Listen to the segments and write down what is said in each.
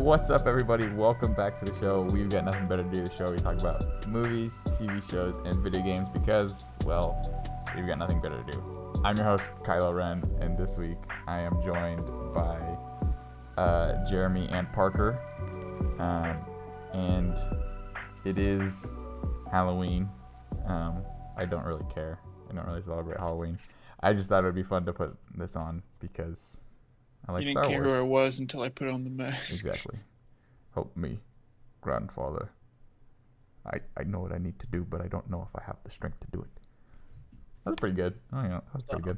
What's up, everybody? Welcome back to the show. We've got nothing better to do. The show we talk about movies, TV shows, and video games because, well, we've got nothing better to do. I'm your host, Kylo Ren, and this week I am joined by Jeremy and Parker. And it is Halloween. I don't really care. I don't really celebrate Halloween. I just thought it would be fun to put this on because I like Star Wars. You didn't care who I was until I put on the mask. Exactly. Help me, grandfather. I know what I need to do, but I don't know if I have the strength to do it. That's pretty good. Oh yeah, that's pretty good.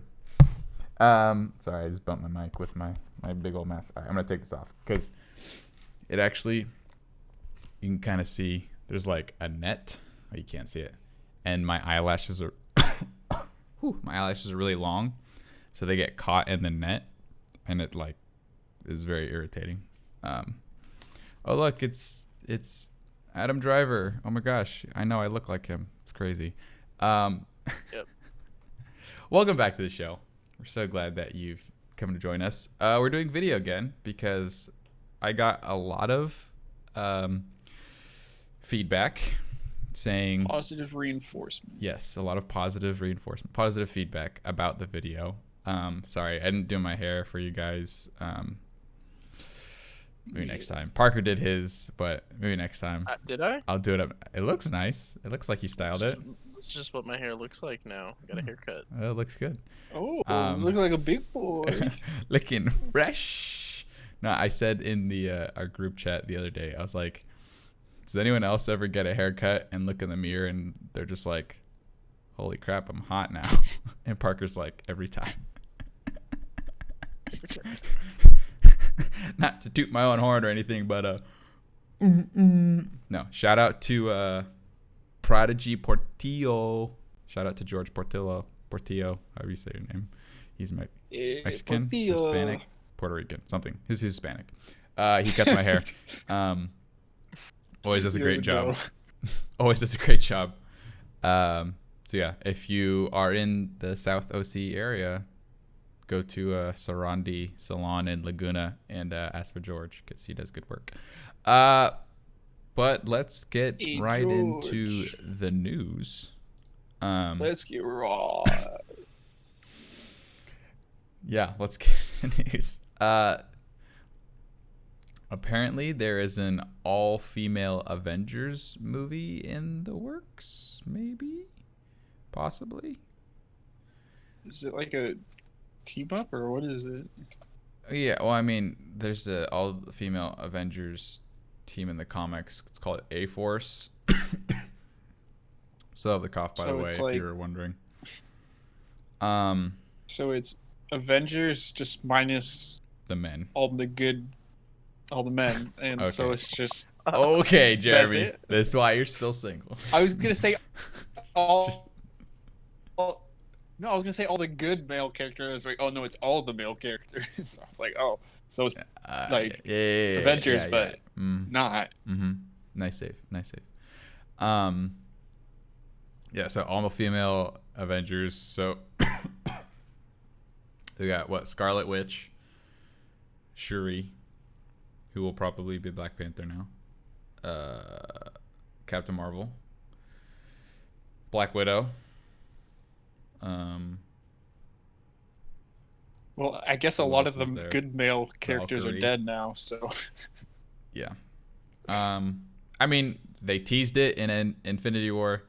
Sorry, I just bumped my mic with my big old mask. All right, I'm gonna take this off because it actually, you can kind of see there's like a net. Oh, you can't see it, and my eyelashes are really long, so they get caught in the net, and it like is very irritating. Oh look, it's Adam Driver. Oh my gosh, I know I look like him. It's crazy. Yep. Welcome back to the show. We're so glad that you've come to join us. We're doing video again because I got a lot of feedback saying positive reinforcement. Yes, a lot of positive reinforcement, positive feedback about the video. Sorry, I didn't do my hair for you guys. Maybe next time. Parker did his, but maybe next time. Did I? I'll do it up. It looks nice. It looks like you styled it. That's just what my hair looks like now. I got a haircut. It looks good. Oh, looking like a big boy. Looking fresh. No, I said in the our group chat the other day, I was like, does anyone else ever get a haircut and look in the mirror and they're just like, holy crap, I'm hot now? And Parker's like, every time. Not to toot my own horn or anything, but no. Shout out to Prodigy Portillo. Shout out to George Portillo, however you say your name. He's Mexican, Portillo. Hispanic, Puerto Rican, something. He's Hispanic. He cuts my hair. Always does a great job. Always does a great job. So yeah, if you are in the South OC area, go to Sarandi Salon in Laguna and ask for George because he does good work. But let's get right into the news. Let's get raw. Yeah, let's get into the news. Apparently, there is an all-female Avengers movie in the works. Maybe, possibly. Is it like a team up or what is it? Yeah, well, I mean, there's a all-female Avengers team in the comics. It's called A-Force. So I have the cough, by the way, if you were wondering. So it's Avengers just minus the men. all the men, and Okay. so it's just. Okay, Jeremy. That's it? That's why you're still single. I was gonna say all. Just- No, I was gonna say all the good male characters. Like, oh no, it's all the male characters. I was like, oh, so it's like Avengers, but not. Mm-hmm. Nice save. Yeah, so all female Avengers. So we got Scarlet Witch, Shuri, who will probably be Black Panther now. Captain Marvel, Black Widow. Well, I guess a Who lot else of the is there? good male characters Valkyrie. are dead now, so. Yeah. I mean, they teased it in Infinity War.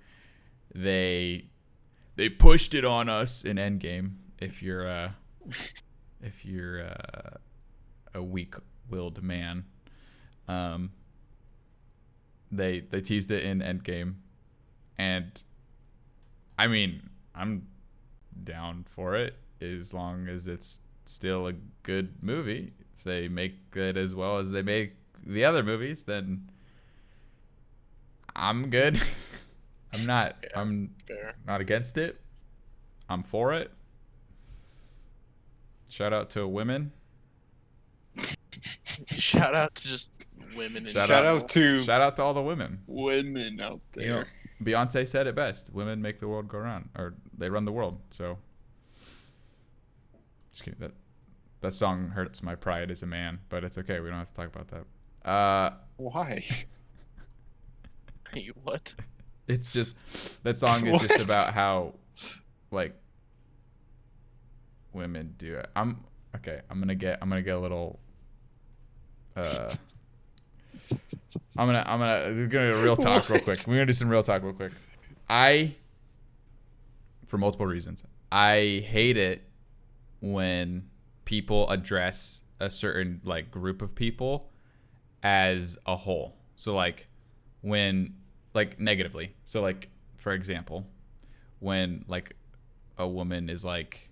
They pushed it on us in Endgame. If you're a weak-willed man, they teased it in Endgame, and I mean, I'm down for it as long as it's still a good movie. If they make it as well as they make the other movies, then I'm good. I'm Fair. not against it. I'm for it. Shout out to women. Shout out to just women in Shout general. Shout out to all the women. Women out there. You know, Beyonce said it best. Women make the world go round, or they run the world. So, just kidding. That song hurts my pride as a man, but it's okay. We don't have to talk about that. Why? What? It's just that song is just about how like women do it. I'm gonna get a little I'm gonna do real talk real quick. We're gonna do some real talk real quick. For multiple reasons, I hate it when people address a certain like group of people as a whole. So like when like negatively. So like for example, when like a woman is like,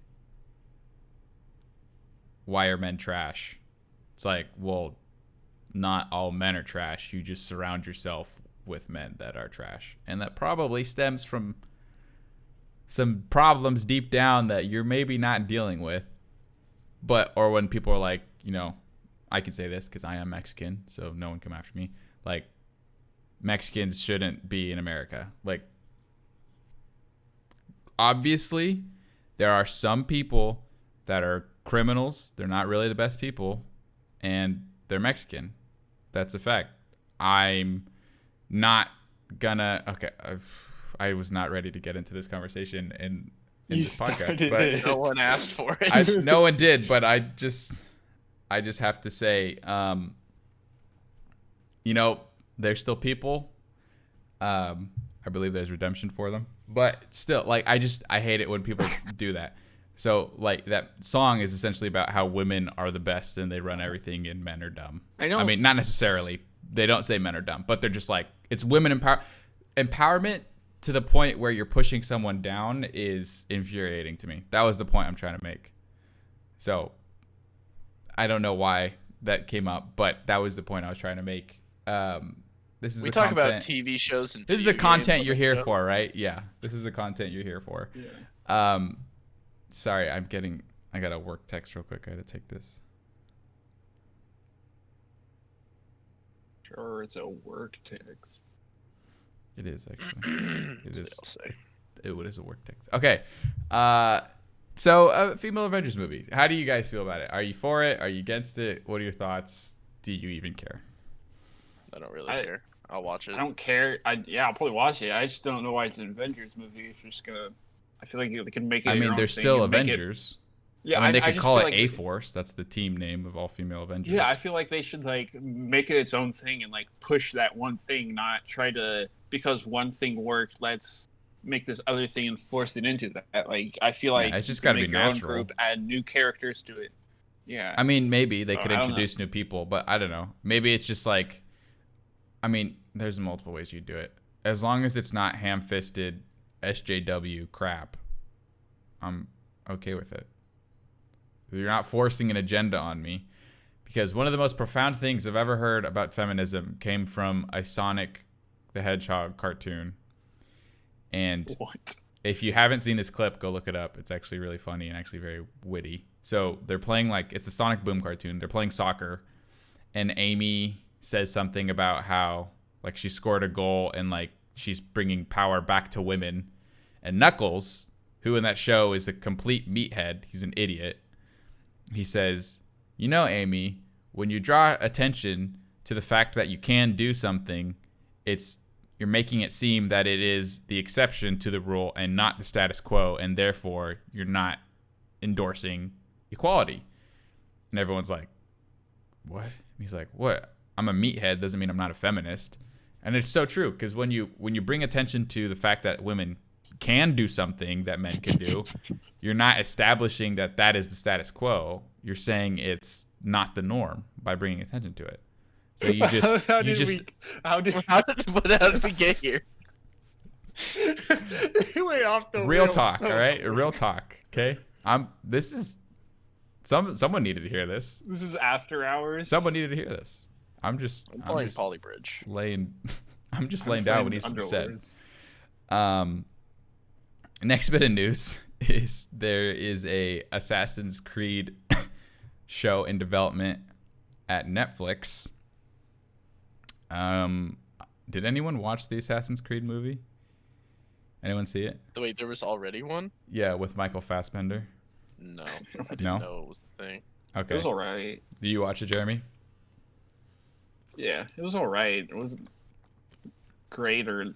why are men trash? It's like, well, not all men are trash. You just surround yourself with men that are trash. And that probably stems from some problems deep down that you're maybe not dealing with. But, or when people are like, you know, I can say this because I am Mexican, so no one come after me. Like, Mexicans shouldn't be in America. Like, obviously, there are some people that are criminals. They're not really the best people, and they're Mexican. That's a fact. I'm not gonna. Okay, I was not ready to get into this conversation in this podcast, but no one asked for it. No one did, but I just have to say, you know, they're still people. I believe there's redemption for them, but still, like, I hate it when people do that. So, like, that song is essentially about how women are the best and they run everything and men are dumb. I mean, not necessarily. They don't say men are dumb, but they're just like, it's women empowerment to the point where you're pushing someone down is infuriating to me. That was the point I'm trying to make. So, I don't know why that came up, but that was the point I was trying to make. This is we the talk content. about TV shows and this is the content you're here for, right? Yeah, this is the content you're here for. Yeah. Sorry, I got a work text real quick. I got to take this. Sure, it's a work text. It is actually. It is. Say. It is a work text. Okay. So female Avengers movie. How do you guys feel about it? Are you for it? Are you against it? What are your thoughts? Do you even care? I don't really care. I'll watch it. I don't care. I'll probably watch it. I just don't know why it's an Avengers movie. If you're just gonna, I feel like they can make it. I mean, they're still Avengers. Yeah, I mean, they could call it like A-Force. That's the team name of all female Avengers. Yeah, I feel like they should like make it its own thing and like push that one thing, not try to, because one thing worked, let's make this other thing and force it into that. Like, I feel like it's just got to be natural. Your own group, add new characters to it. Yeah. I mean, maybe they could introduce new people, but I don't know. Maybe it's just like, I mean, there's multiple ways you do it. As long as it's not ham-fisted SJW crap, I'm okay with it. You're not forcing an agenda on me, because one of the most profound things I've ever heard about feminism came from a Sonic the Hedgehog cartoon. And what? If you haven't seen this clip, go look it up. It's actually really funny and actually very witty. So they're playing, like, it's a Sonic Boom cartoon. They're playing soccer, and Amy says something about how, like, she scored a goal and, like, she's bringing power back to women. And Knuckles, who in that show is a complete meathead, he's an idiot, he says, you know, Amy, when you draw attention to the fact that you can do something, you're making it seem that it is the exception to the rule and not the status quo, and therefore you're not endorsing equality. And everyone's like, what? And he's like, what? I'm a meathead doesn't mean I'm not a feminist. And it's so true, because when you bring attention to the fact that women can do something that men can do, you're not establishing that is the status quo. You're saying it's not the norm by bringing attention to it. So you just how did we get here? Went off the real rails talk, so all right? quick. Real talk, okay? This is someone needed to hear this. This is after hours. Someone needed to hear this. I'm just Polybridge. laying down what needs to be said. Underlords. Next bit of news is there is a Assassin's Creed show in development at Netflix. Did anyone watch the Assassin's Creed movie? Anyone see it? Wait, there was already one? Yeah, with Michael Fassbender. No, I didn't know it was the thing. Okay. It was alright. Do you watch it, Jeremy? Yeah, it was all right. It wasn't great or.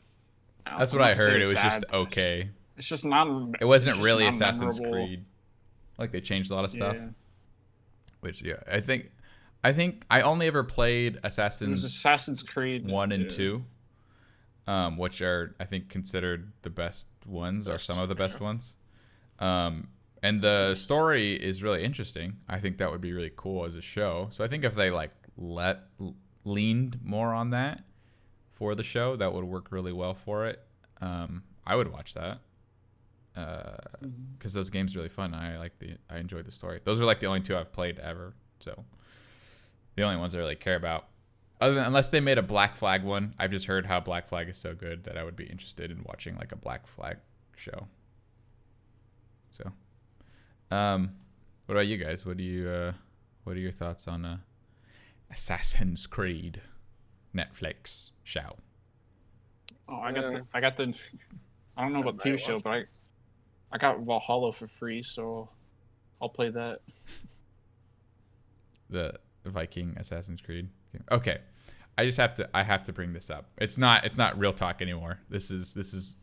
That's I'm what not I gonna say heard. It was bad, just but okay. It's just not. It wasn't it's just really not Assassin's memorable. Creed. Like they changed a lot of stuff. Yeah. Which I think I only ever played It was Assassin's Assassin's Creed 1 and yeah. 2, which are I think considered the best ones or some of the best ones. And the story is really interesting. I think that would be really cool as a show. So I think if they like leaned more on that for the show, that would work really well for it. I would watch that because those games are really fun. I enjoyed the story. Those are like the only two I've played ever. So the only ones I really care about. Unless they made a Black Flag one, I've just heard how Black Flag is so good that I would be interested in watching like a Black Flag show. So, what about you guys? What are your thoughts on Assassin's Creed Netflix show? Oh, I got the. I don't know about TV show, but I got Valhalla for free, so I'll play that. The Viking Assassin's Creed game. Okay, I have to bring this up. It's not real talk anymore. This is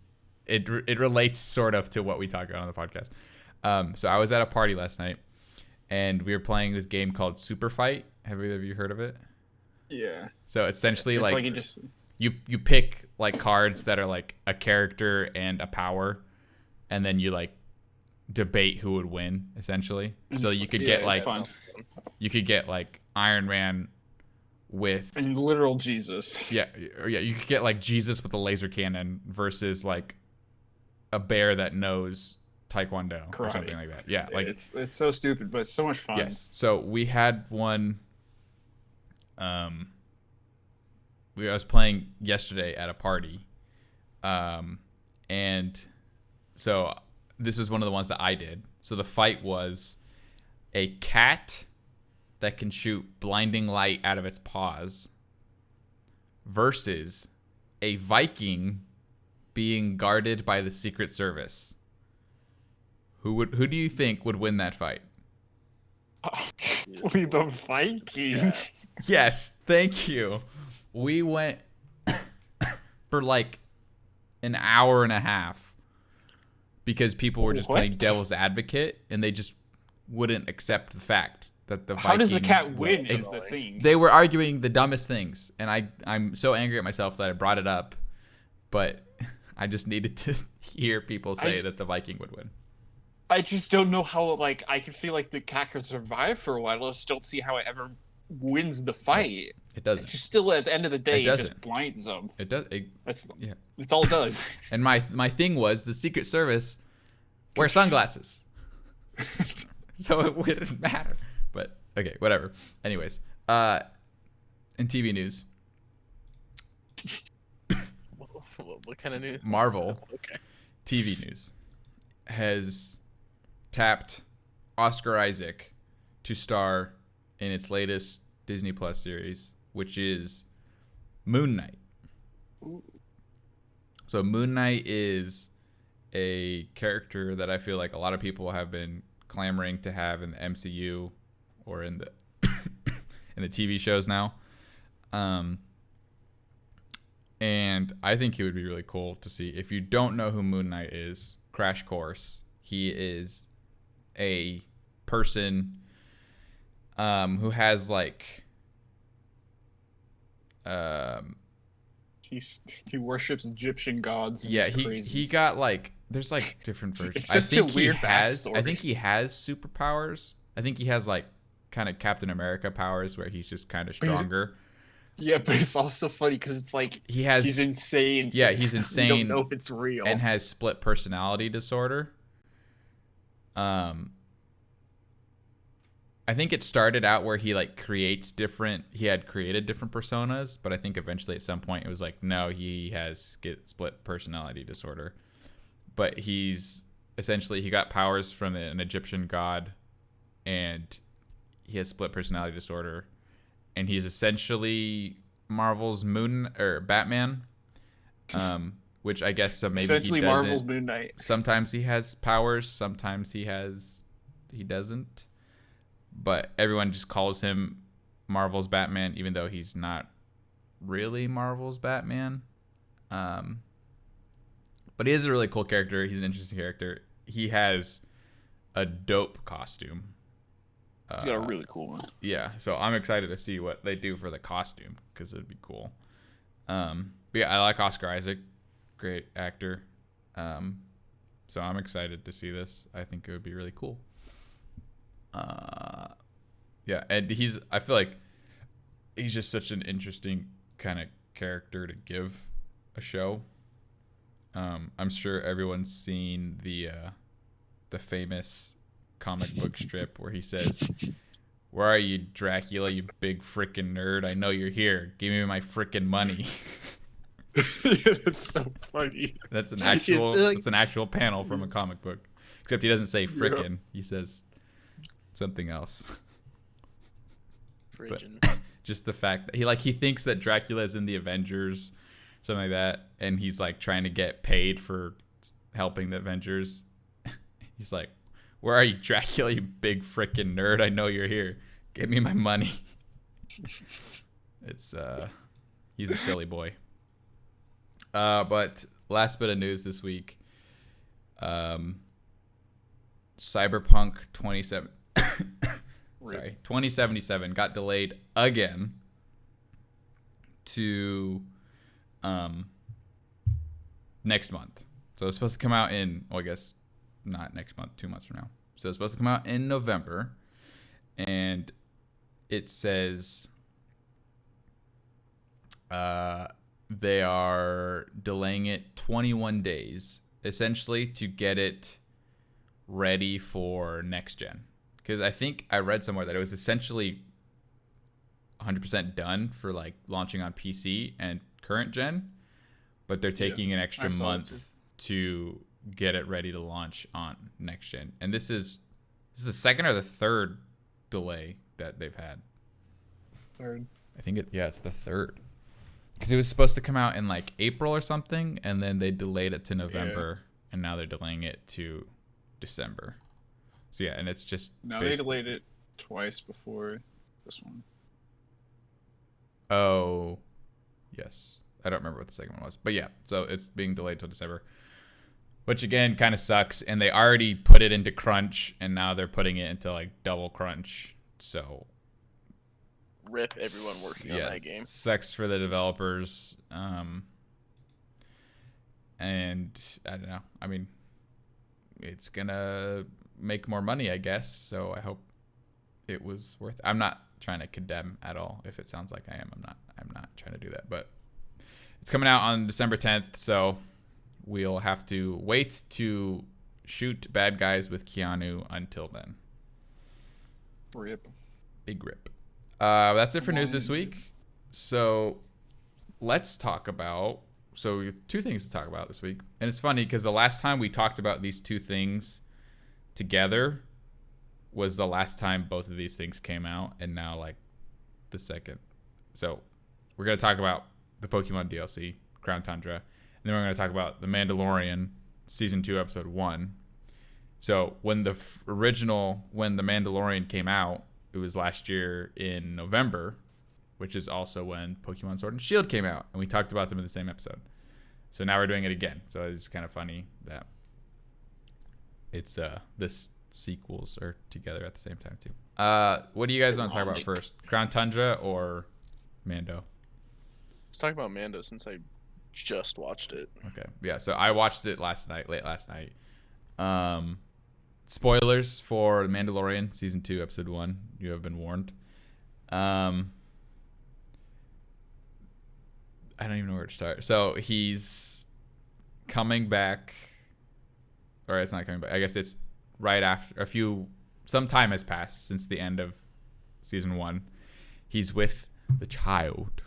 it relates sort of to what we talk about on the podcast. So I was at a party last night, and we were playing this game called Super Fight. Have either of you heard of it? Yeah. So essentially, it's like you just you pick like cards that are like a character and a power, and then you like debate who would win essentially. So you could get like fun. You could get like Iron Man with and literal Jesus. Yeah, you could get like Jesus with a laser cannon versus like a bear that knows Taekwondo Karate. Or something like that. Yeah, like it's so stupid, but it's so much fun. Yes. So we had one. I was playing yesterday at a party, and so this was one of the ones that I did. So the fight was a cat that can shoot blinding light out of its paws versus a Viking being guarded by the Secret Service. Who do you think would win that fight? Obviously the Viking. Yes, thank you. We went for like an hour and a half because people were just playing devil's advocate and they just wouldn't accept the fact that the Viking... How does the cat win is the thing. They were arguing the dumbest things, and I'm so angry at myself that I brought it up, but I just needed to hear people say that the Viking would win. I just don't know how, like, I can feel like the cat could survive for a while. I just don't see how it ever wins the fight. It doesn't. It's just still, at the end of the day, it just blinds them. It does. That's all it does. And my thing was the Secret Service wear sunglasses. So it wouldn't matter. But, okay, whatever. Anyways, in TV news. What kind of news? Marvel Okay. TV news has tapped Oscar Isaac to star in its latest Disney Plus series, which is Moon Knight. Ooh. So Moon Knight is a character that I feel like a lot of people have been clamoring to have in the MCU or in the in the TV shows now. And I think he would be really cool to see. If you don't know who Moon Knight is, crash course. He is a person who has like he worships Egyptian gods. And yeah, he got like there's like different versions. It's such a weird I think he has superpowers. I think he has like kind of Captain America powers where he's just kind of stronger. Yeah, but it's also funny because it's like he's insane. Yeah, he's insane. You don't know if it's real. And has split personality disorder. I think it started out where he like he had created different personas, but I think eventually at some point it was like, no, he has split personality disorder. But he's essentially, he got powers from an Egyptian god and he has split personality disorder. And he's essentially Marvel's Batman, which I guess maybe essentially he doesn't. Marvel's Moon Knight. Sometimes he has powers, sometimes he doesn't. But everyone just calls him Marvel's Batman, even though he's not really Marvel's Batman. But he is a really cool character. He's an interesting character. He has a dope costume. He's got a really cool one. Yeah, so I'm excited to see what they do for the costume because it'd be cool. But yeah, I like Oscar Isaac, great actor. So I'm excited to see this. I think it would be really cool. Yeah, and I feel like he's just such an interesting kind of character to give a show. I'm sure everyone's seen the famous comic book strip where he says, "Where are you, Dracula, you big freaking nerd? I know you're here. Give me my freaking money." That's so funny. That's an actual panel from a comic book. Except he doesn't say frickin'. Yep. He says something else. But just the fact that he thinks that Dracula is in the Avengers, something like that, and he's like trying to get paid for helping the Avengers. He's like, "Where are you, Dracula, you big frickin' nerd? I know you're here. Give me my money." It's he's a silly boy. But last bit of news this week. Cyberpunk 2077 got delayed again to next month. So it's supposed to come out in, well, I guess not next month, 2 months from now. So it's supposed to come out in November, and it says they are delaying it 21 days, essentially to get it ready for next gen. Because I think I read somewhere that it was essentially 100% done for like launching on PC and current gen, but they're taking an extra month to get it ready to launch on next gen. And this is the second or the third delay that they've had. Third. I think it's the third. Because it was supposed to come out in like April or something, and then they delayed it to November, and now they're delaying it to December. So yeah, and it's just they delayed it twice before this one. Oh, yes. I don't remember what the second one was, but yeah. So it's being delayed till December, which again kind of sucks. And they already put it into crunch, and now they're putting it into like double crunch. So. Rip everyone working on that game. Sucks for the developers. And I don't know. I mean, it's gonna make more money, I guess. So I hope it was worth it. I'm not trying to condemn at all. If it sounds like I am, I'm not trying to do that. But it's coming out on December 10th, so we'll have to wait to shoot bad guys with Keanu until then. Rip. Big rip. That's it for news this week. So let's talk about, we have two things to talk about this week. And it's funny because the last time we talked about these two things together was the last time both of these things came out, and now like the second. So we're going to talk about the Pokemon DLC, Crown Tundra, and then we're going to talk about the Mandalorian Season 2, Episode 1. So when the Mandalorian came out, it was last year in November, which is also when Pokemon Sword and Shield came out, and we talked about them in the same episode. So now we're doing it again. So it's kind of funny that it's this sequels are together at the same time too. What do you guys want to talk about first? Crown Tundra or Mando? Let's talk about Mando since I just watched it. Okay. Yeah, so I watched it late last night. Spoilers for The Mandalorian Season 2, Episode 1. You have been warned. I don't even know where to start. So he's coming back, or it's not coming back. I guess it's right after some time has passed since the end of Season 1. He's with the child,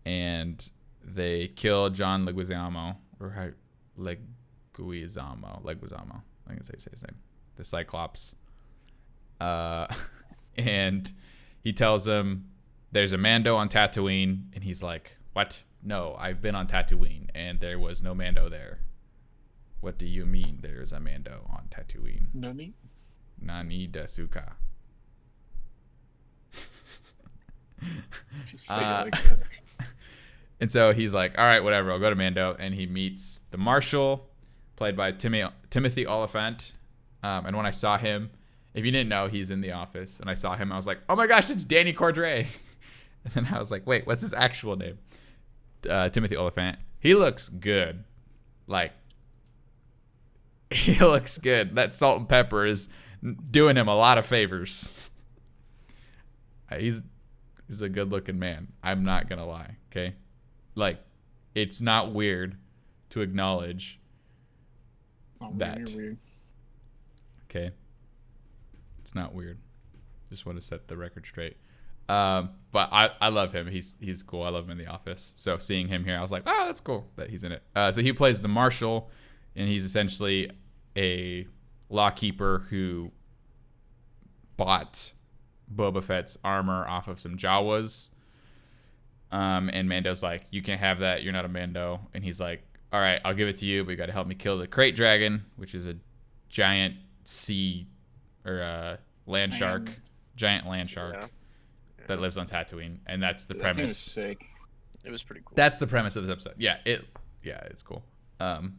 and they kill John Leguizamo, or Leguizamo. I can say his name. The Cyclops. And he tells him there's a Mando on Tatooine, and he's like, "What? No, I've been on Tatooine, and there was no Mando there." "What do you mean there's a Mando on Tatooine?" Nani Dasuka. Just say it like that. And so he's like, all right, whatever, I'll go to Mando. And he meets the Marshal, played by Timothy Oliphant. And when I saw him, if you didn't know, he's in The Office. And I saw him, I was like, oh my gosh, it's Danny Cordray. And then I was like, wait, what's his actual name? Timothy Oliphant. He looks good. Like, he looks good. That salt and pepper is doing him a lot of favors. He's a good looking man. I'm not going to lie. Okay. Like, it's not weird to acknowledge that. Weird. Okay. It's not weird. Just want to set the record straight. But I love him. He's cool. I love him in The Office. So seeing him here, I was like, oh, that's cool that he's in it. So he plays the Marshal, and he's essentially a lawkeeper who bought Boba Fett's armor off of some Jawas. And Mando's like, you can't have that. You're not a Mando. And he's like, all right, I'll give it to you, but you got to help me kill the Crate Dragon, which is a giant sea or land shark, giant land shark that lives on Tatooine. And that's the premise. That was sick. It was pretty cool. That's the premise of this episode. Yeah, it's cool. What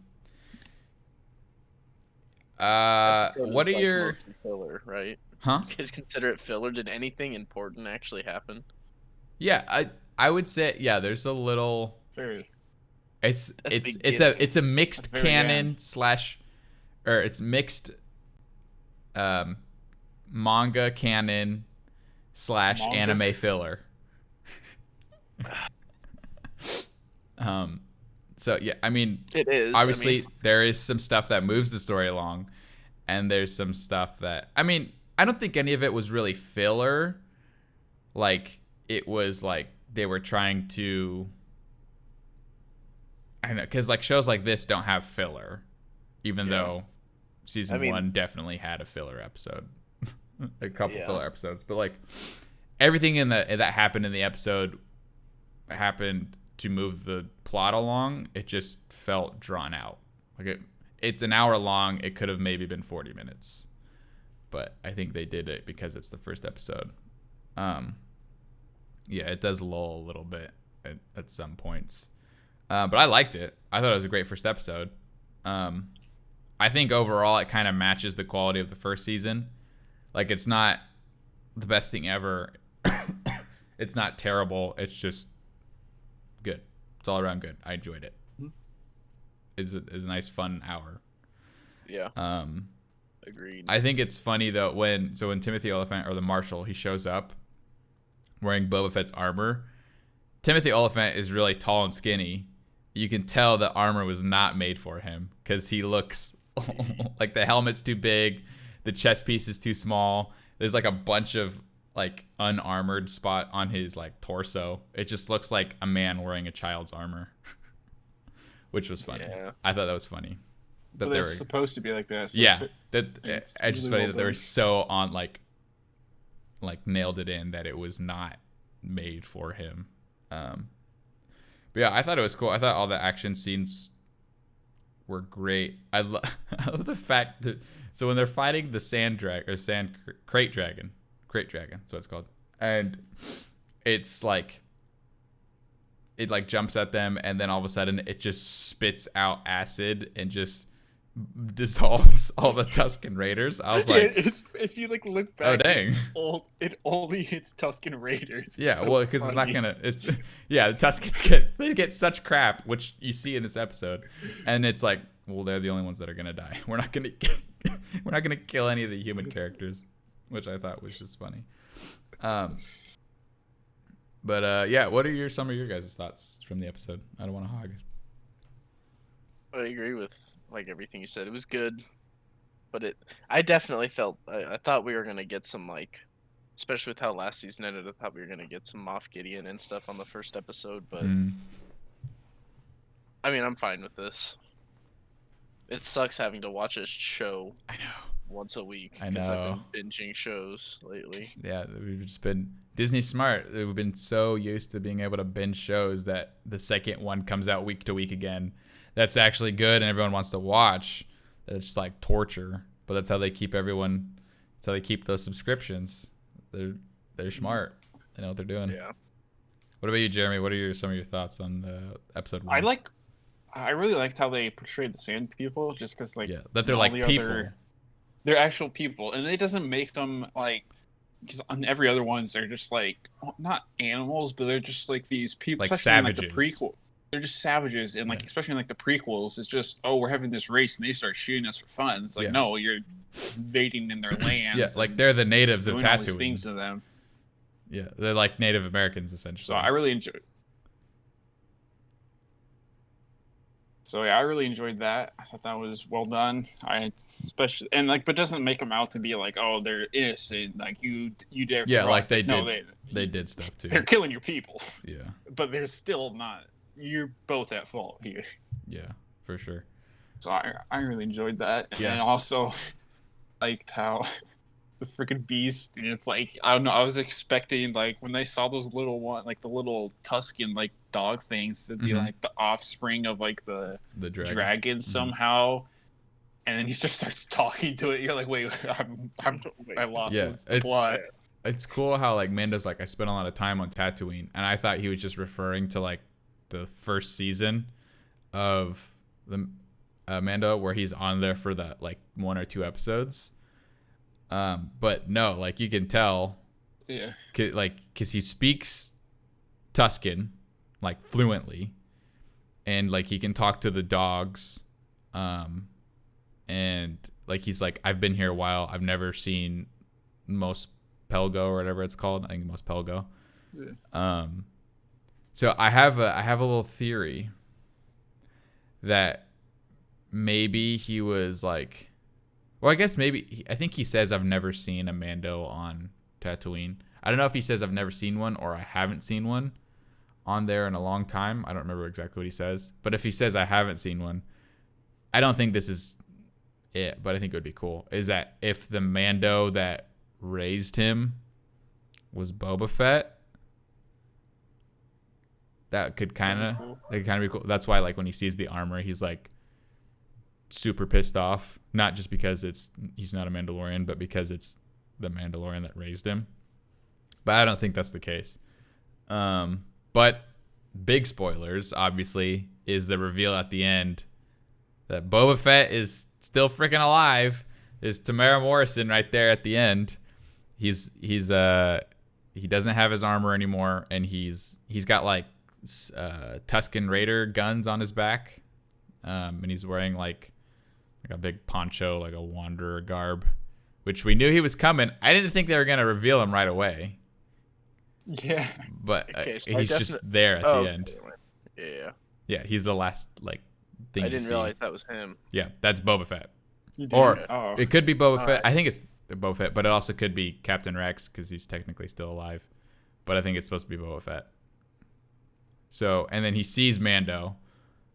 are your filler, right? Huh? You guys consider it filler? Did anything important actually happen? Yeah, I would say there's a little Very. it's a mixed canon / or it's mixed manga canon / anime filler. So yeah, I mean, it is. Obviously, there is some stuff that moves the story along, and there's some stuff that I don't think any of it was really filler. Like, it was like they were trying to, I don't know, because like shows like this don't have filler, even though season 1 definitely had a filler episode, a couple filler episodes. But like everything that happened in the episode happened to move the plot along. It just felt drawn out. Like it's an hour long. It could have maybe been 40 minutes, but I think they did it because it's the first episode. Yeah, it does lull a little bit at some points, but I liked it. I thought it was a great first episode. I think overall it kind of matches the quality of the first season. Like, it's not the best thing ever. It's not terrible. It's just good. It's all around good. I enjoyed it. It's a nice fun hour. Yeah. Agreed. I think it's funny though when Timothy Oliphant, or the Marshal, he shows up wearing Boba Fett's armor. Timothy Oliphant is really tall and skinny. You can tell the armor was not made for him because he looks like the helmet's too big, the chest piece is too small. There's like a bunch of like unarmored spot on his like torso. It just looks like a man wearing a child's armor, which was funny. Yeah. I thought that was funny. But they were supposed to be like that. So yeah, it's just funny that they were so on like nailed it in that it was not made for him. But yeah, I thought it was cool. I thought all the action scenes were great. I love the fact that when they're fighting the crate dragon, that's what it's called, and it's like it like jumps at them, and then all of a sudden it just spits out acid and just dissolves all the Tusken Raiders. I was like, if you like look back, oh dang, it only hits Tusken Raiders. Yeah, so well, because it's not gonna. It's the Tuskens get such crap, which you see in this episode, and it's like, well, they're the only ones that are gonna die. We're not gonna kill any of the human characters, which I thought was just funny. But yeah, what are some of your guys' thoughts from the episode? I don't want to hog. I agree with like everything you said. It was good, but I definitely felt I thought we were gonna get some, like, especially with how last season ended, I thought we were gonna get some Moff Gideon and stuff on the first episode, but I mean, I'm fine with this. It sucks having to watch a show once a week. I know. I've been binging shows lately. Yeah, we've just been Disney smart. We've been so used to being able to binge shows that the second one comes out week to week again. That's actually good and everyone wants to watch. That it's just like torture, but that's how they keep everyone. That's how they keep those subscriptions. They're smart. They know what they're doing. Yeah. What about you, Jeremy? What are some of your thoughts on the episode 1? I really liked how they portrayed the Sand People, just because like that they're all like the people. They're actual people, and it doesn't make them like, because on every other ones they're just like not animals, but they're just like these people, Like especially in, like, savages. the prequel. They're just savages, and like especially in like the prequels, it's just, oh, we're having this race, and they start shooting us for fun. It's like, no, you're invading in their lands. Yeah, like they're the natives of doing all these Tatooine. things to them. Yeah, they're like Native Americans essentially. So I really enjoyed. So yeah, I really enjoyed that. I thought that was well done. I especially, and like, but doesn't make them out to be like, oh, they're innocent. Like you did. Yeah, like they no, did. They did stuff too. They're killing your people. Yeah. But they're still not. You're both at fault here. Yeah, for sure. So I really enjoyed that, Yeah. and also liked how the freaking beast. And it's like, I don't know. I was expecting like when they saw those little like the little Tuscan like dog things to be like the offspring of like the dragon somehow. And then he just starts talking to it. You're like, wait, I lost the plot. It's cool how like Mando's like, I spent a lot of time on Tatooine, and I thought he was just referring to like the first season of the Mando, where he's on there for that like 1 or 2 episodes. But no, like you can tell, because he speaks Tuscan like fluently, and like he can talk to the dogs, and like he's like, I've been here a while. I've never seen Mos Pelgo or whatever it's called. I think Mos Pelgo. Yeah. So I have a little theory that maybe he was like, well, I guess maybe I think he says I've never seen a Mando on Tatooine. I don't know if he says I've never seen one or I haven't seen one on there in a long time. I don't remember exactly what he says, but if he says I haven't seen one, I don't think this is it, but I think it would be cool. Is that if the Mando that raised him was Boba Fett, that could kind of be cool. That's why like when he sees the armor, he's like super pissed off, not just because he's not a Mandalorian, but because it's the Mandalorian that raised him. But I don't think that's the case. But big spoilers, obviously, is the reveal at the end that Boba Fett is still freaking alive. There's Tamara Morrison right there at the end. He doesn't have his armor anymore, and he's got like Tusken Raider guns on his back, and he's wearing like a big poncho, like a wanderer garb, which we knew he was coming. I didn't think they were gonna reveal him right away. Yeah, but he's just there at the end. Yeah, he's the last like thing. I didn't realize that was him. Yeah, that's Boba Fett, or it could be Boba Fett. I think it's Boba Fett, but it also could be Captain Rex because he's technically still alive. But I think it's supposed to be Boba Fett. So, and then he sees Mando,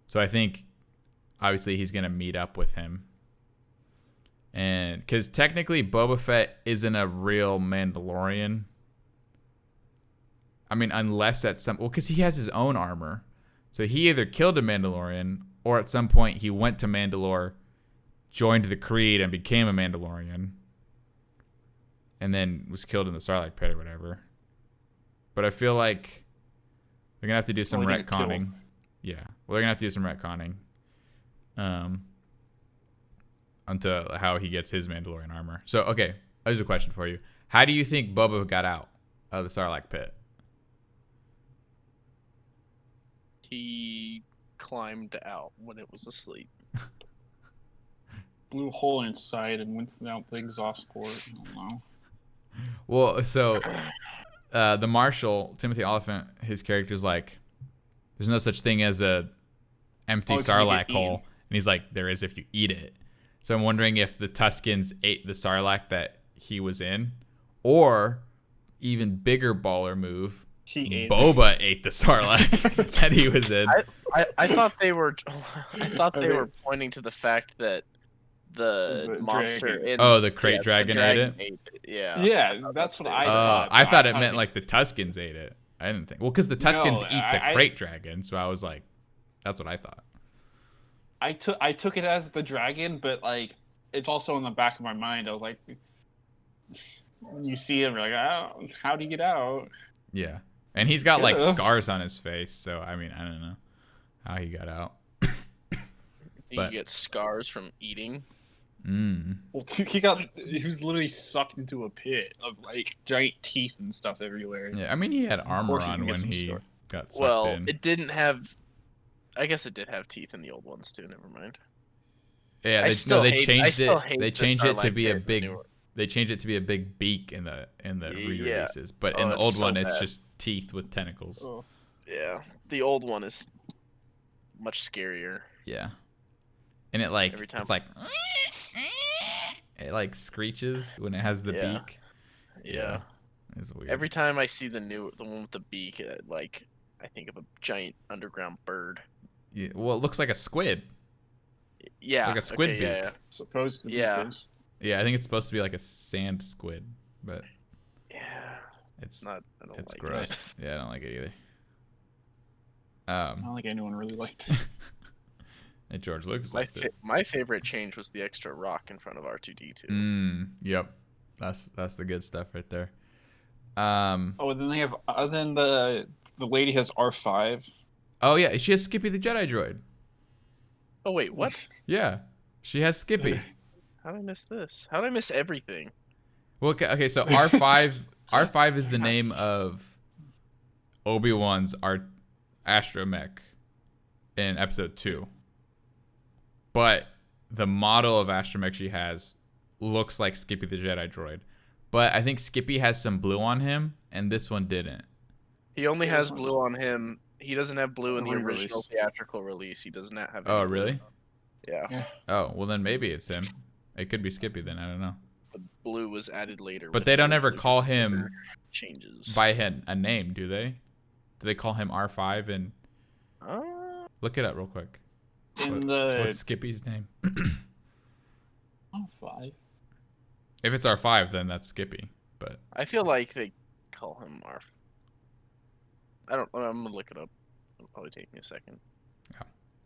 so I think obviously he's gonna meet up with him. And because technically Boba Fett isn't a real Mandalorian. I mean, unless at some, well, because he has his own armor. So he either killed a Mandalorian or at some point he went to Mandalore, joined the Creed, and became a Mandalorian. And then was killed in the Sarlacc pit or whatever. But I feel like we're going to have to do some retconning. Yeah. We're going to have to do some retconning. Onto how he gets his Mandalorian armor. So, okay. Here's a question for you. How do you think Boba got out of the Sarlacc pit? He climbed out when it was asleep. Blew a hole inside and went out the exhaust port. I don't know. Well, so the Marshal, Timothy Oliphant, his character's like, there's no such thing as a empty Sarlacc hole. And he's like, there is if you eat it. So I'm wondering if the Tuskens ate the Sarlacc that he was in, or even bigger baller move, Boba ate the Sarlacc that he was in. I thought they were. I thought they were pointing to the fact that the monster in the crate dragon ate it. Yeah, that's what I thought. I thought it meant like the Tuskens ate it. I didn't think. Well, because the Tuskens eat the crate dragon, so I was like, that's what I thought. I took it as the dragon, but like it's also in the back of my mind. I was like, you see him, you're like, oh, how'd he get out? Yeah. And he's got like Could've. scars on his face, so I mean, I don't know how he got out. You But- get scars from eating. Well, he was literally sucked into a pit of like giant teeth and stuff everywhere. Yeah, I mean, he had armor course he's on gonna get when some he scar. got sucked Well, in. it didn't have. I guess it did have teeth in the old ones too. Never mind. Yeah, I still they hate- I changed still it. hate They the changed it to Starlight be a Pit in the big. newer- They changed it to be a big beak in the Yeah. re-releases, but Oh, in the it's old so one, it's bad. just teeth with tentacles. Oh. Yeah, the old one is much scarier. Yeah, and it like Every time- it's like it like screeches when it has the Yeah. beak. Yeah. It's weird. Every time I see the one with the beak, I think of a giant underground bird. Yeah, well, it looks like a squid. Yeah, Like a squid okay, beak. Yeah, Supposedly. Yeah. is. Yeah, I think it's supposed to be like a sand squid, but yeah. it's Not. I don't it's like gross. it. Yeah, I don't like it either. I don't think anyone really liked it. And George Lucas My liked it. my favorite change was the extra rock in front of R2D2. Yep, that's the good stuff right there. Oh, and then they have. Then the lady has R5. Oh yeah, she has Skippy the Jedi droid. Oh wait, what? Yeah, she has Skippy. How did I miss this? How did I miss everything? Well, okay, so R5 is the name of Obi-Wan's astromech in episode 2. But the model of astromech she has looks like Skippy the Jedi droid. But I think Skippy has some blue on him, and this one didn't. He only Yeah, has this one- blue on him. He doesn't have blue in the Re-release. original theatrical release. He does not have. Oh, any blue. really? Yeah. Oh, well then maybe it's him. It could be Skippy then, I don't know. The blue was added later. But with they don't George ever Lucas call him changes. by a name, do they? Do they call him R5 and look it up real quick. In What's Skippy's name? R5. If it's R5, then that's Skippy. But I feel like they call him Marf. I'm gonna look it up. It'll probably take me a second.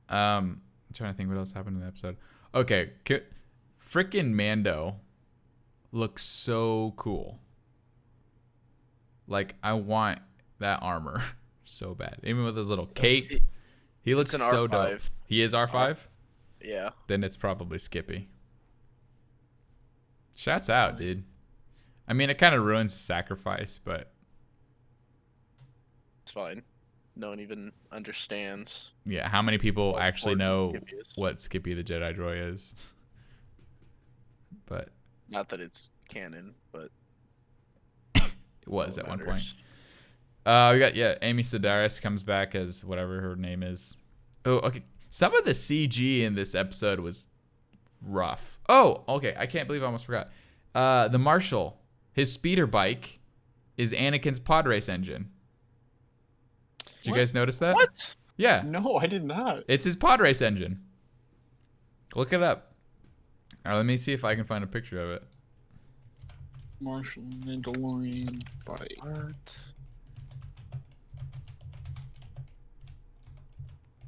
I'm trying to think what else happened in the episode. Okay, frickin' Mando looks so cool. Like I want that armor so bad. Even with his little cape, he looks It's an so R5. dope. He is R5? Yeah. Then it's probably Skippy. Shouts out, dude. I mean, it kind of ruins the sacrifice, but It's fine. No one even understands. yeah, how many people How actually important know Skippy is. what Skippy the Jedi droid is? But Not that it's canon, but it was no at one point. matters. We got Amy Sedaris comes back as whatever her name is. Oh, okay. Some of the CG in this episode was rough. Oh, okay. I can't believe I almost forgot. The Marshal, his speeder bike, is Anakin's pod race engine. Did you What? guys notice that? What? Yeah, No, I did not. it's his pod race engine. Look it up. All right, let me see if I can find a picture of it. Marshall Mandalorian bike. What?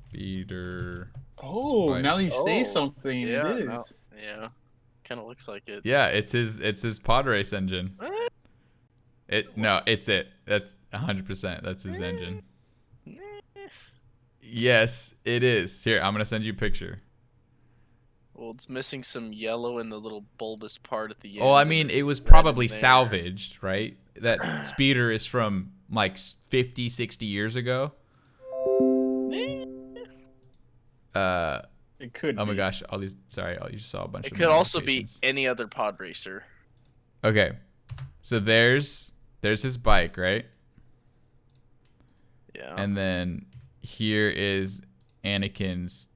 Speeder. Oh, Bike. now you say Oh, something. Yeah. it no- is. yeah. Kind of looks like it. Yeah, it's his pod race engine. What? It's it. That's 100%. That's his engine. Eh. Yes, it is. Here, I'm gonna send you a picture. Well, it's missing some yellow in the little bulbous part at the end. Oh, I and mean, it's it was red probably in there. salvaged, right? That speeder is from like 50, 60 years ago. Eh. It could. Oh my be. gosh, you just saw a bunch It of could also be notifications. any other pod racer. Okay. So there's his bike, right? Yeah. And then here is Anakin's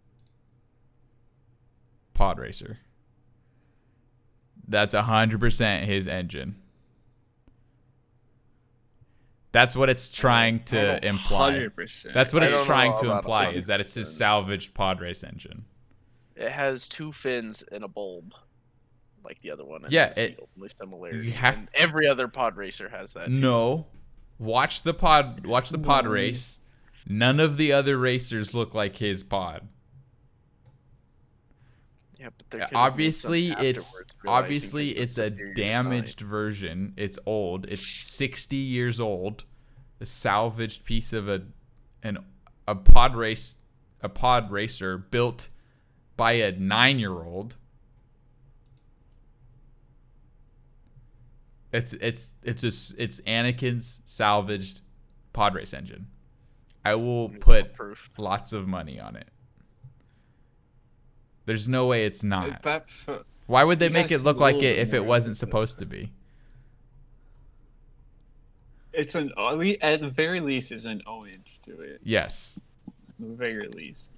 pod racer. That's 100% his engine. That's what it's trying to imply. 100%. That's what I it's don't trying know to about imply, this. is that it's his salvaged pod race engine. It has two fins and a bulb, like the other one. and Yeah, that's the it- only similarity. you have- And every other pod racer has that. Too. No. Watch the pod race. None of the other racers look like his pod. Yeah, but there could have been Obviously some it's afterwards realizing obviously it was it's a superior damaged version. It's old. It's 60 years old. a salvaged piece of a pod racer built by a 9-year-old. It's Anakin's salvaged pod race engine. I will put lots of money on it. There's no way it's not. Why would they make it look like it if it wasn't supposed to be? It's at the very least, it's an homage to it. Yes. At the very least.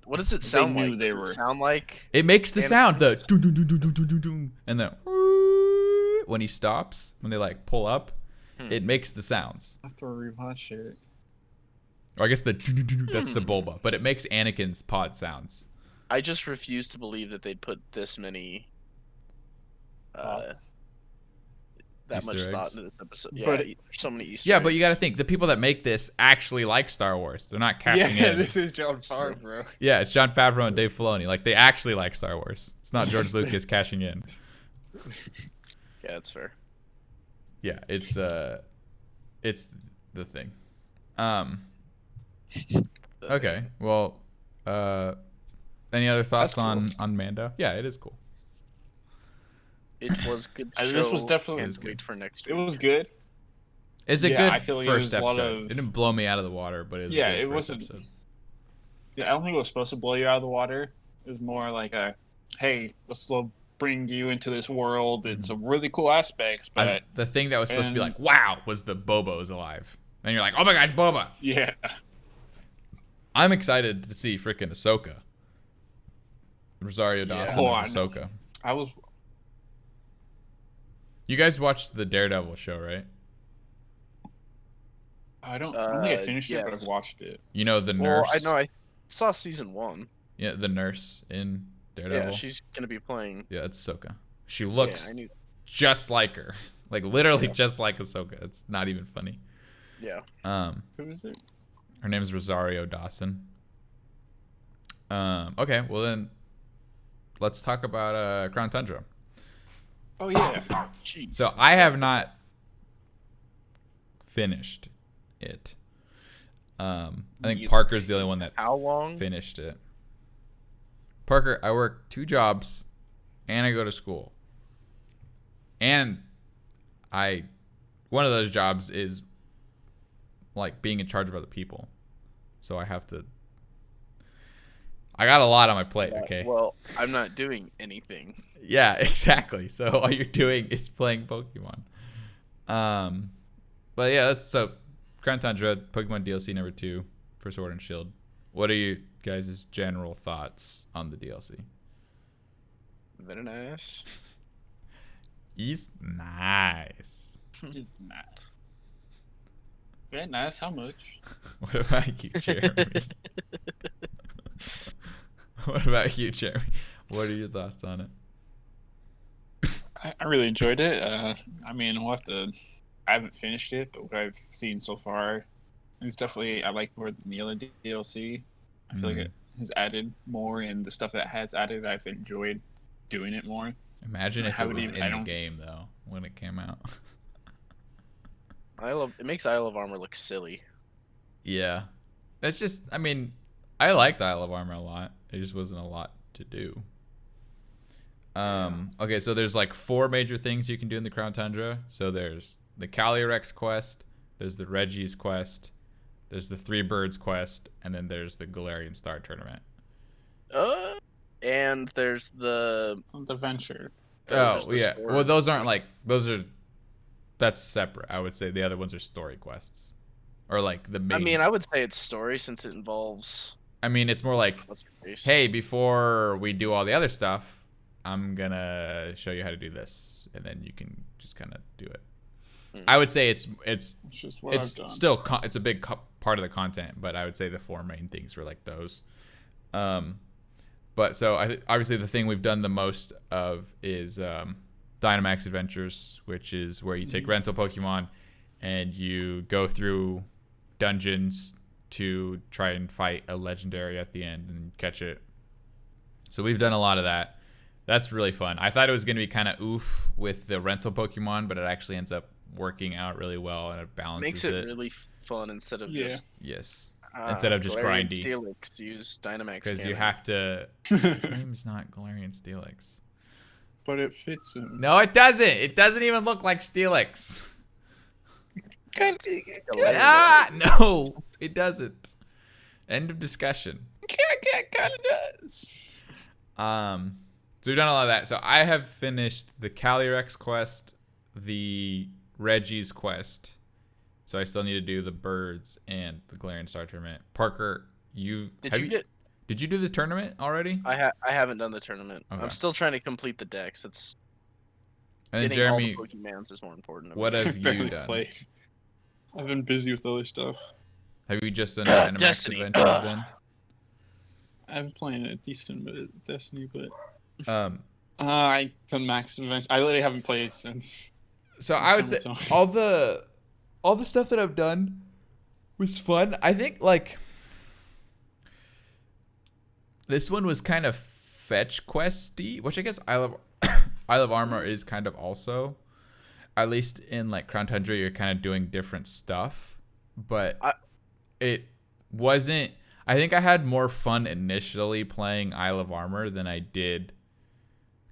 What does it sound like? Does it sound like? It makes the sound, the doo-doo-doo-doo-doo-doo-doo, and then when he stops, when they like pull up, it makes the sounds. I have to rewatch it. Or I guess the doo-doo-doo-doo, that's the Bulba, but it makes Anakin's pod sounds. I just refuse to believe that they'd put this many, that Easter much eggs. thought into this episode. Yeah, But there's so many Easter Yeah, eggs. but you got to think the people that make this actually like Star Wars. They're not cashing in. This is Jon Favreau. Yeah, it's Jon Favreau and Dave Filoni. Like they actually like Star Wars. It's not George Lucas cashing in. Yeah, that's fair. Yeah, it's the thing. Okay. Well, any other thoughts That's on Mando? Yeah, it is cool. It was good. This was definitely Can't wait for next It week. was good. It's a Yeah, good I feel like first it was a lot episode. of- It didn't blow me out of the water, but it was a good It first wasn't. episode. Yeah, I don't think it was supposed to blow you out of the water. It was more like hey, let's bring you into this world. It's some really cool aspects, but The thing that was supposed to be and- like, wow, was the Bobo's alive. And you're like, oh my gosh, Boba. yeah, I'm excited to see freaking Ahsoka. Rosario Dawson Oh, as I know. Ahsoka. I was. You guys watched the Daredevil show, right? I don't think I finished it, yes. but I've watched it. You know the Well, nurse? I know. I saw season 1. Yeah, the nurse in Daredevil. Yeah, she's gonna be playing. Yeah, it's Ahsoka. She looks Yeah, I knew. just like her. Like literally just like Ahsoka. It's not even funny. Yeah. Who is it? Her name is Rosario Dawson. Okay, well then let's talk about Crown Tundra. Oh yeah. Jeez. So I have not finished it. I think Parker's the only one that How long? finished it. Parker, I work 2 jobs and I go to school. And one of those jobs is like being in charge of other people. So I got a lot on my plate, okay? Well, I'm not doing anything. Yeah, exactly. So all you're doing is playing Pokemon. But yeah, so Crown Tundra, Pokemon DLC number 2 for Sword and Shield. What are you guys' general thoughts on the DLC? Very nice. He's nice. It's not. Very nice. How much? What about you, Jeremy? What about you, Jeremy? What are your thoughts on it? I really enjoyed it. I mean, I haven't finished it, but what I've seen so far, it's definitely I like more than the other DLC. I feel like it has added more, and the stuff that has added, I've enjoyed doing it more. Imagine if I it would was even- in I the don't- game though when it came out. It makes Isle of Armor look silly. Yeah, that's just. I mean, I liked Isle of Armor a lot. It just wasn't a lot to do. Okay, so there's like 4 major things you can do in the Crown Tundra. So there's the Calyrex quest, there's the Reggie's quest, there's the 3 Birds quest, and then there's the Galarian Star Tournament. And there's the The Venture. Oh there's the yeah, story. well those aren't like that's separate. I would say the other ones are story quests, or like the main. I mean, I would say it's story since it involves. It's more like, What's her face? hey, before we do all the other stuff, I'm gonna show you how to do this, and then you can just kind of do it. I would say it's just what it's I've done. still it's a big part of the content, but I would say the 4 main things were like those. But so obviously the thing we've done the most of is Dynamax Adventures, which is where you take rental Pokemon and you go through dungeons to try and fight a legendary at the end and catch it. So we've done a lot of that. That's really fun. I thought it was going to be kind of oof with the rental Pokemon, but it actually ends up working out really well, and it balances Makes it really fun instead of just instead of just Galarian grindy. Steelix, use Dynamax because you cannon. have to. His name's not Galarian Steelix. But it fits him. No, it doesn't. It doesn't even look like Steelix. No, it doesn't. End of discussion. Kind of does. So we've done a lot of that. So I have finished the Calyrex quest, the Reggie's quest. So I still need to do the birds and the Galarian Star Tournament. Parker, did you do the tournament already? I haven't done the tournament. Okay. I'm still trying to complete the decks. It's And then getting Jeremy, all the Pokemons is more important. what have you Barely done? played. I've been busy with other stuff. Have you just done Dynamax Destiny. Adventures then? I've been playing a decent bit of Destiny, but I done Max Event. I literally haven't played since. So I would say all the stuff that I've done was fun. I think like this one was kind of fetch questy, which I guess Isle of Armor is kind of also. At least in like Crown Tundra, you're kind of doing different stuff, but it wasn't. I think I had more fun initially playing Isle of Armor than I did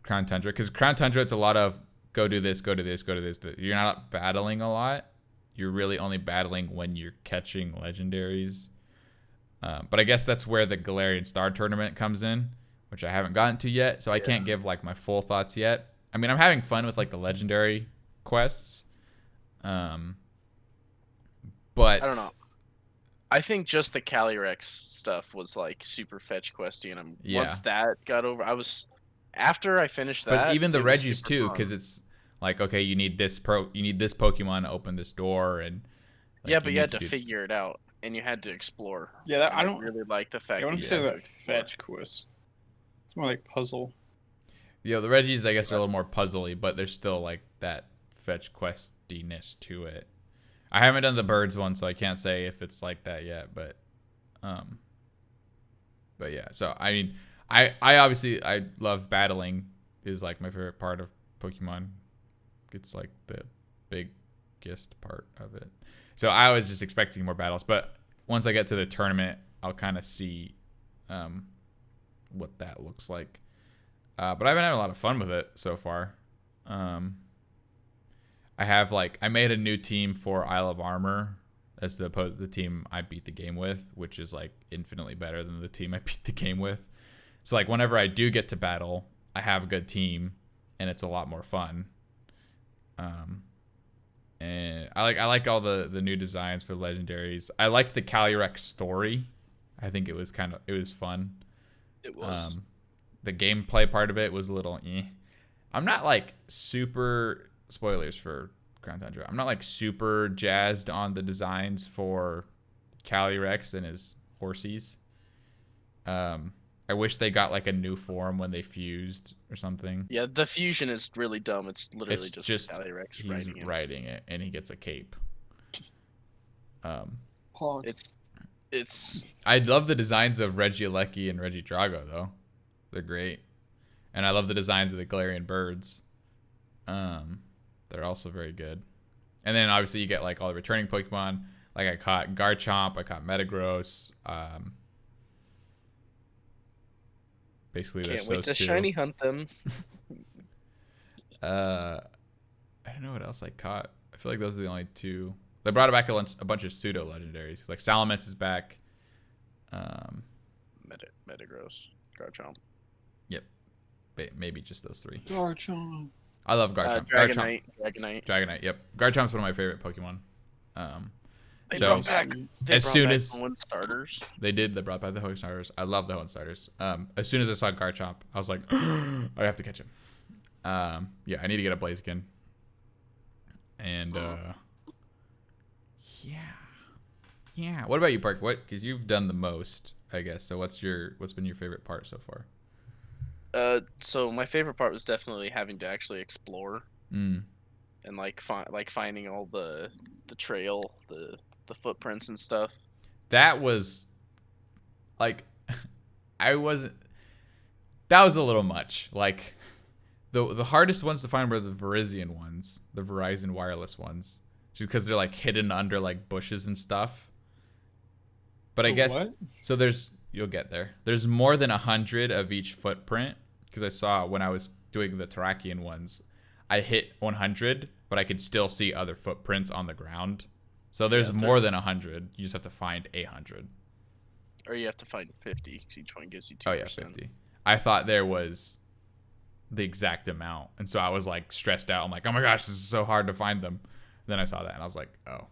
Crown Tundra, because Crown Tundra, it's a lot of go do this, go do this, go do this. You're not battling a lot. You're really only battling when you're catching legendaries. But I guess that's where the Galarian Star Tournament comes in, which I haven't gotten to yet, so I can't give like my full thoughts yet. I mean, I'm having fun with like the legendary quests, but I don't know. I think just the Calyrex stuff was like super fetch questy, and once that got over, after I finished that. But even the Reggies too, because it's like, okay, you need this Pokemon to open this door, and like, but you had to figure it out, and you had to explore. Yeah, I don't really like the fact. I wouldn't say that fetch quest. It's more like puzzle. Yeah, the Reggies I guess are a little more puzzly, but there's still like that fetch questiness to it. I haven't done the birds one, so I can't say if it's like that yet, but yeah. So I mean, I obviously I love battling, is like my favorite part of Pokemon. It's like the biggest part of it. So I was just expecting more battles, but once I get to the tournament, I'll kind of see what that looks like. But I've been having a lot of fun with it so far. I made a new team for Isle of Armor as the team I beat the game with, which is like infinitely better than the team I beat the game with. So like whenever I do get to battle, I have a good team, and it's a lot more fun. And I like all the new designs for legendaries. I liked the Calyrex story. I think it was fun. It was. The gameplay part of it was a little I'm not like super spoilers for Crown Tundra. I'm not like super jazzed on the designs for Calyrex and his horsies. I wish they got like a new form when they fused or something. Yeah, the fusion is really dumb. It's literally just Calyrex riding it, and he gets a cape. It's. I love the designs of Regieleki and Regidrago though. They're great, and I love the designs of the Galarian birds. They're also very good. And then obviously you get like all the returning Pokemon. Like I caught Garchomp, I caught Metagross. Basically, Can't there's wait those to two. shiny hunt them. I don't know what else I caught. I feel like those are the only two. They brought back a bunch of pseudo legendaries. Like Salamence is back. Metagross, Garchomp. Yep. Maybe just those three. Garchomp. I love Garchomp. Dragonite. Yep. Garchomp's one of my favorite Pokemon. They So brought back Hoenn starters. They brought back the Hoenn starters. I love the Hoenn starters. As soon as I saw Garchomp, I was like, I have to catch him. Yeah, I need to get a Blaziken. And yeah. What about you, Park? Because you've done the most, I guess. So what's been your favorite part so far? So my favorite part was definitely having to actually explore and finding all the trail, the footprints and stuff. That was like that was a little much. Like The hardest ones to find were the Verizon ones, the Verizon wireless ones, just because they're like hidden under like bushes and stuff. But I guess What? so. You'll get there. There's more than 100 of each footprint because I saw when I was doing the Terrakian ones, I hit 100, but I could still see other footprints on the ground. So there's more than 100. You just have to find 800. Or you have to find 50 because each one gives you 2%. Oh yeah, 50. I thought there was the exact amount, and so I was like stressed out. I'm like, oh my gosh, this is so hard to find them. Then I saw that and I was like, oh.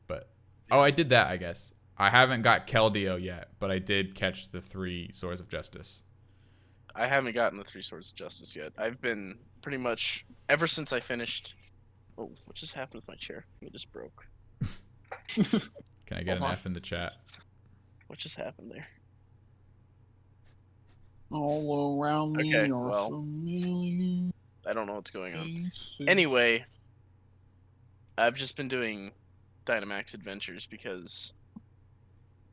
But I did that, I guess. I haven't got Keldeo yet, but I did catch the 3 Swords of Justice. I haven't gotten the 3 Swords of Justice yet. I've been pretty much ever since I finished. Oh, what just happened with my chair? It just broke. Can I get an F in the chat? What just happened there? All around me Okay, are well, familiar I don't know what's going on. faces. Anyway, I've just been doing Dynamax adventures because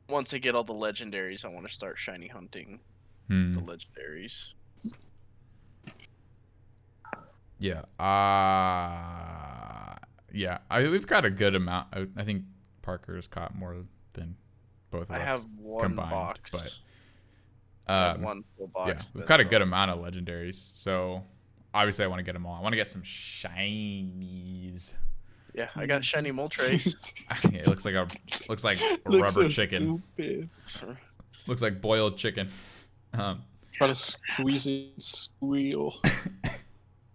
once I get all the legendaries, I want to start shiny hunting the legendaries. Yeah. Yeah. We've got a good amount. I think Parker's caught more than both of us. I have one combined, box. but I have one full box. yeah, we've got a good amount of legendaries. So obviously, I want to get them all. I want to get some shinies. Yeah, I got shiny Moltres. It looks like a rubber so chicken. Stupid. Looks like boiled chicken. Try to squeeze it, squeal.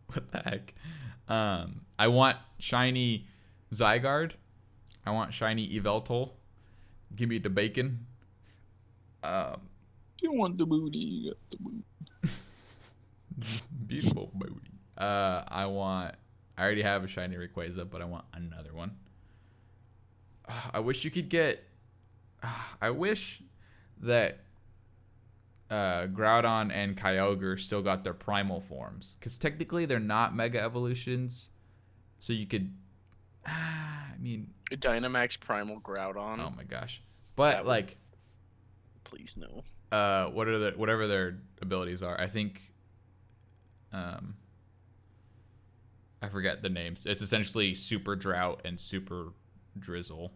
What the heck? I want shiny Zygarde. I want shiny Yveltal. Give me the bacon. You want the booty, you got the booty. Beautiful booty. I already have a shiny Rayquaza, but I want another one. I wish you could get. I wish that Groudon and Kyogre still got their primal forms, because technically they're not Mega Evolutions, so you could. I mean, Dynamax Primal Groudon. oh my gosh! But like, please no. whatever their abilities are, I think. I forget the names. It's essentially Super Drought and Super Drizzle.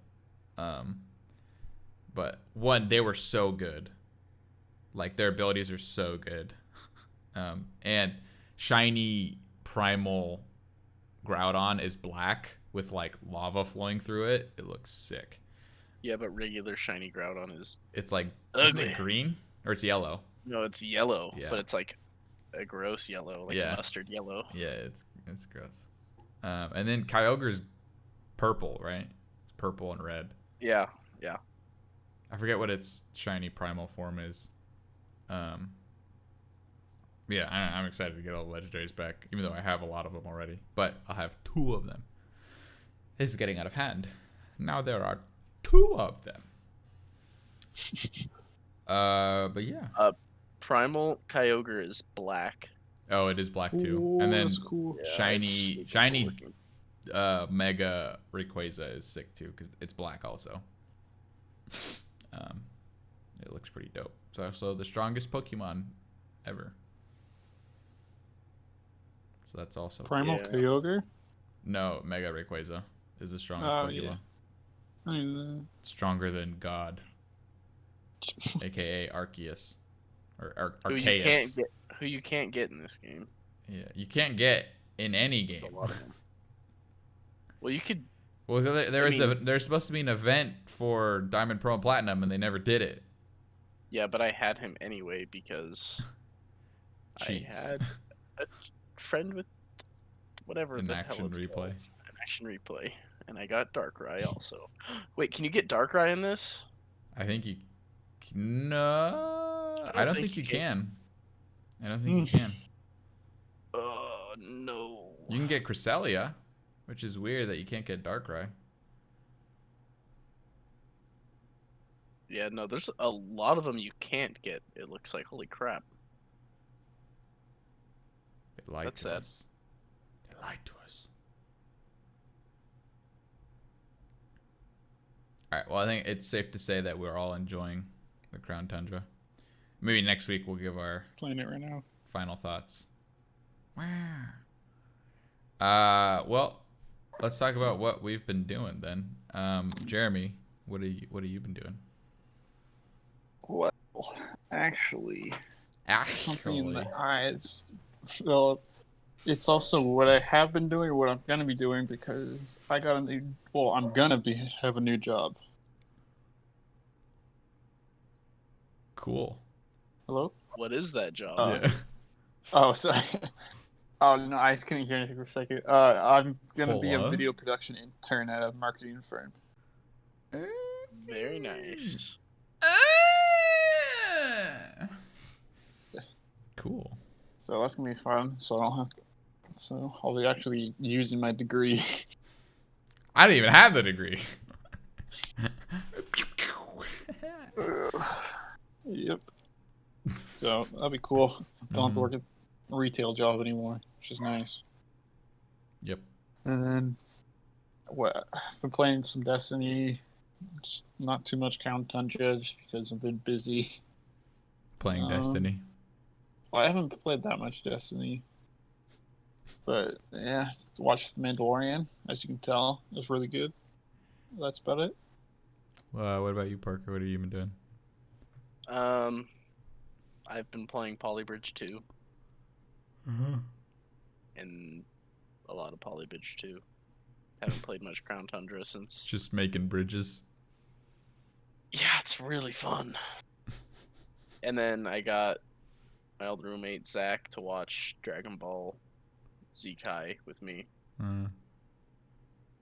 But they were so good. Like, their abilities are so good. And shiny Primal Groudon is black with, like, lava flowing through it. It looks sick. Yeah, but regular shiny Groudon is It's like, ugly. isn't it green? Or it's yellow? No, it's yellow, Yeah. but it's like a gross yellow, like mustard yellow. Yeah, it's gross. And then Kyogre's purple, right? It's purple and red. Yeah. I forget what its shiny primal form is. Yeah, I'm excited to get all the legendaries back, even though I have a lot of them already. But I'll have 2 of them. This is getting out of hand. Now there are 2 of them. But yeah. Primal Kyogre is black. Oh, it is black too. Ooh, And then that's cool. Yeah, shiny it's super cool looking. Mega Rayquaza is sick too, because it's black also. It looks pretty dope. So the strongest Pokemon ever. So that's also Primal Yeah. Kyogre? No, Mega Rayquaza is the strongest Oh, Pokemon. yeah. I mean, Stronger than God, aka Arceus, or Who Arceus. you can't get in this game. Yeah, you can't get in any There's a game. lot of them. Well, you could. Well, there's supposed to be an event for Diamond, Pearl, and Platinum, and they never did it. Yeah, but I had him anyway because Cheats. I had a friend with whatever An the hell action it's replay. called. An action replay, and I got Darkrai also. Wait, can you get Darkrai in this? I think you. No, I don't think you can. I don't think you can. Oh no. You can get Cresselia, which is weird that you can't get Darkrai. Yeah, no, there's a lot of them you can't get. It looks like, holy crap. They lied That's to sad. us. They lied to us. All right. Well, I think it's safe to say that we're all enjoying the Crown Tundra. Maybe next week we'll give our playing it right now. final thoughts. Well, let's talk about what we've been doing then. Jeremy, what have you been doing? Well, actually, something in the eyes. Well, it's also what I have been doing or what I'm gonna be doing because I got a new. Well, I'm gonna have a new job. Cool. Hello. What is that job? Yeah. Oh, sorry. Oh no, I just couldn't hear anything for a second. I'm gonna be a What? video production intern at a marketing firm. Very nice. Cool. So that's gonna be fun. So I don't have to. So I'll be actually using my degree. I don't even have the degree. Yep. So that'll be cool. Don't have to work at a retail job anymore, which is nice. Yep. And then, I've been playing some Destiny. Just not too much Crown Tundra, just because I've been busy. Playing Destiny. Well, I haven't played that much Destiny. But, yeah, watched The Mandalorian, as you can tell. It was really good. That's about it. What about you, Parker? What have you been doing? I've been playing Polybridge 2. And a lot of Polybridge 2. Haven't played much Crown Tundra since. Just making bridges. Yeah, it's really fun. And then I got my old roommate Zach to watch Dragon Ball Z-Kai with me.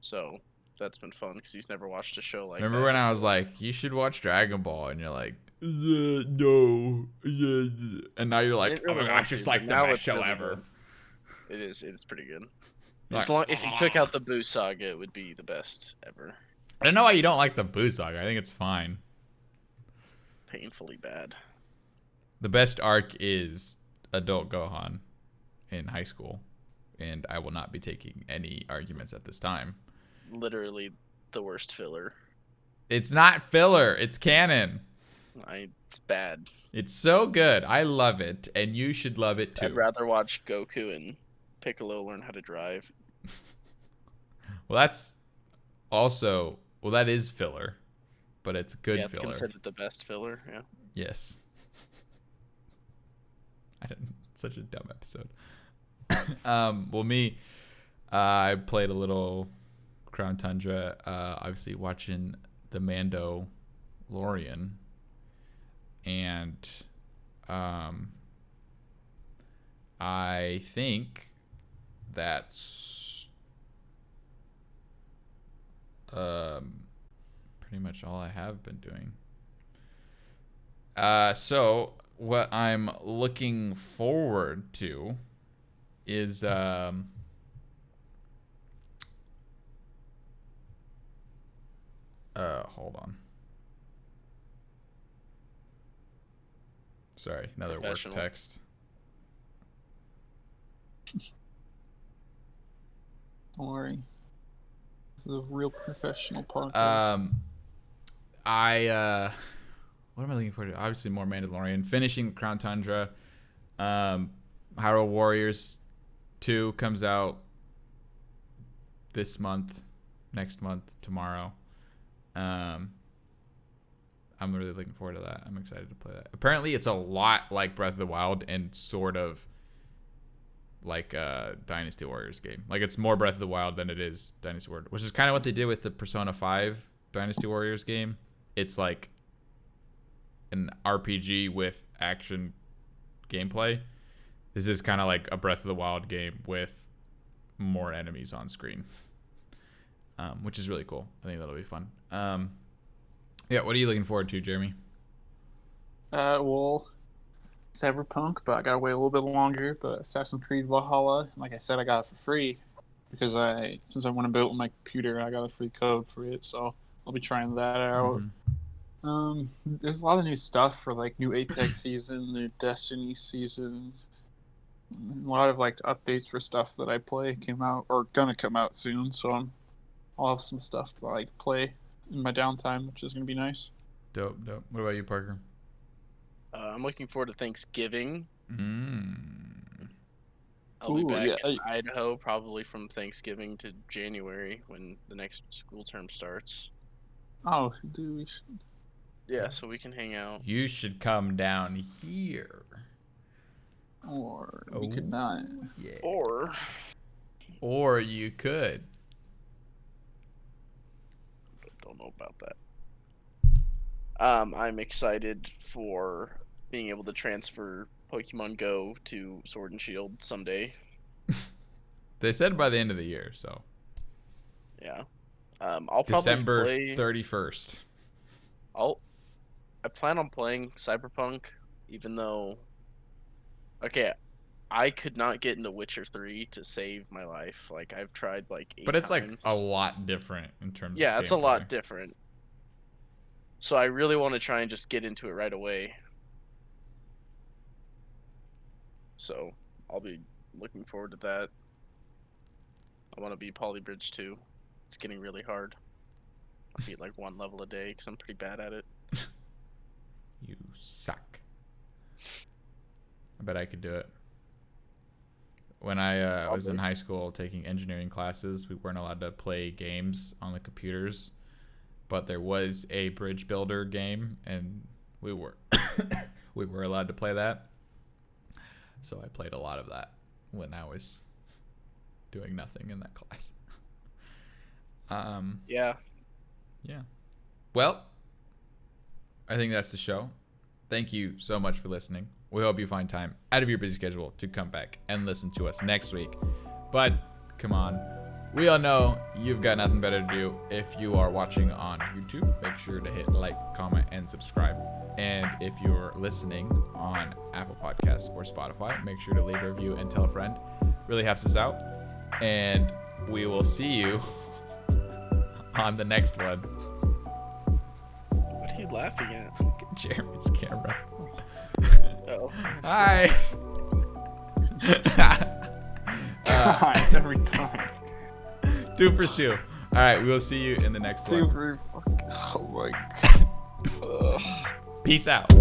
So that's been fun because he's never watched a show like Remember that when I was before. like, you should watch Dragon Ball, and you're like, no, and now you're like, Didn't oh really my want gosh, it's to, like but the now best it's show really ever. good. It's pretty good. Like, If you took out the Boo Saga, it would be the best ever. I don't know why you don't like the Boo Saga. I think it's fine. Painfully bad. The best arc is Adult Gohan in high school, and I will not be taking any arguments at this time. Literally the worst filler. It's not filler. It's canon. It's bad. It's so good. I love it, and you should love it too. I'd rather watch Goku and Piccolo learn how to drive. Well, that's also... Well, that is filler, but it's good Yeah, it's filler. considered the best filler, yeah. Yes. Such a dumb episode. Well, me, I played a little Crown Tundra. Obviously, watching the Mandalorian, and I think that's pretty much all I have been doing. So what I'm looking forward to is hold on. Sorry, another work text. Don't worry. This is a real professional podcast. What am I looking forward to? Obviously more Mandalorian. Finishing Crown Tundra. Hyrule Warriors 2 comes out this month, next month, tomorrow. I'm really looking forward to that. I'm excited to play that. Apparently it's a lot like Breath of the Wild and sort of like a Dynasty Warriors game. Like it's more Breath of the Wild than it is Dynasty Warriors, which is kind of what they did with the Persona 5 Dynasty Warriors game. It's like an RPG with action gameplay. This is kind of like a Breath of the Wild game with more enemies on screen, which is really cool. I think that'll be fun. Yeah, what are you looking forward to, Jeremy? Well, Cyberpunk, but I gotta wait a little bit longer. But Assassin's Creed Valhalla, like I said, I got it for free because since I want to build with my computer, I got a free code for it, so I'll be trying that out. There's a lot of new stuff for like new Apex season, new Destiny season. A lot of like updates for stuff that I play came out or gonna come out soon, so I'll have some stuff to like play in my downtime, which is gonna be nice. Dope. What about you, Parker? I'm looking forward to Thanksgiving. I'll be Ooh, back yeah, in Idaho probably from Thanksgiving to January when the next school term starts. Oh, dude, we should. Yeah, so we can hang out. You should come down here. Or we could not. Yeah. Or you could. don't know about that. I'm excited for being able to transfer Pokemon Go to Sword and Shield someday. They said by the end of the year, so Yeah. I'll December probably play 31st. I plan on playing Cyberpunk, even though I could not get into Witcher 3 to save my life. Like I've tried like 8 But it's like times. a lot different in terms Yeah, of it's a lot gameplay. different. So I really want to try and just get into it right away. So I'll be looking forward to that. I want to be Polybridge too. It's getting really hard. I beat like 1 level a day because I'm pretty bad at it. You suck. I bet I could do it. When I was in high school taking engineering classes, we weren't allowed to play games on the computers, but there was a bridge builder game, and we were we were allowed to play that. So I played a lot of that when I was doing nothing in that class. Yeah. Yeah. Well, I think that's the show. Thank you so much for listening. We hope you find time out of your busy schedule to come back and listen to us next week. But come on, we all know you've got nothing better to do. If you are watching on YouTube, make sure to hit like, comment, and subscribe. And if you're listening on Apple Podcasts or Spotify, make sure to leave a review and tell a friend. Really helps us out. And we will see you on the next one. What are you laughing at? Jeremy's camera. Oh. Hi. God, every time. 2 for 2. All right, we'll see you in the next one. Super fucking. Oh my god. Peace out.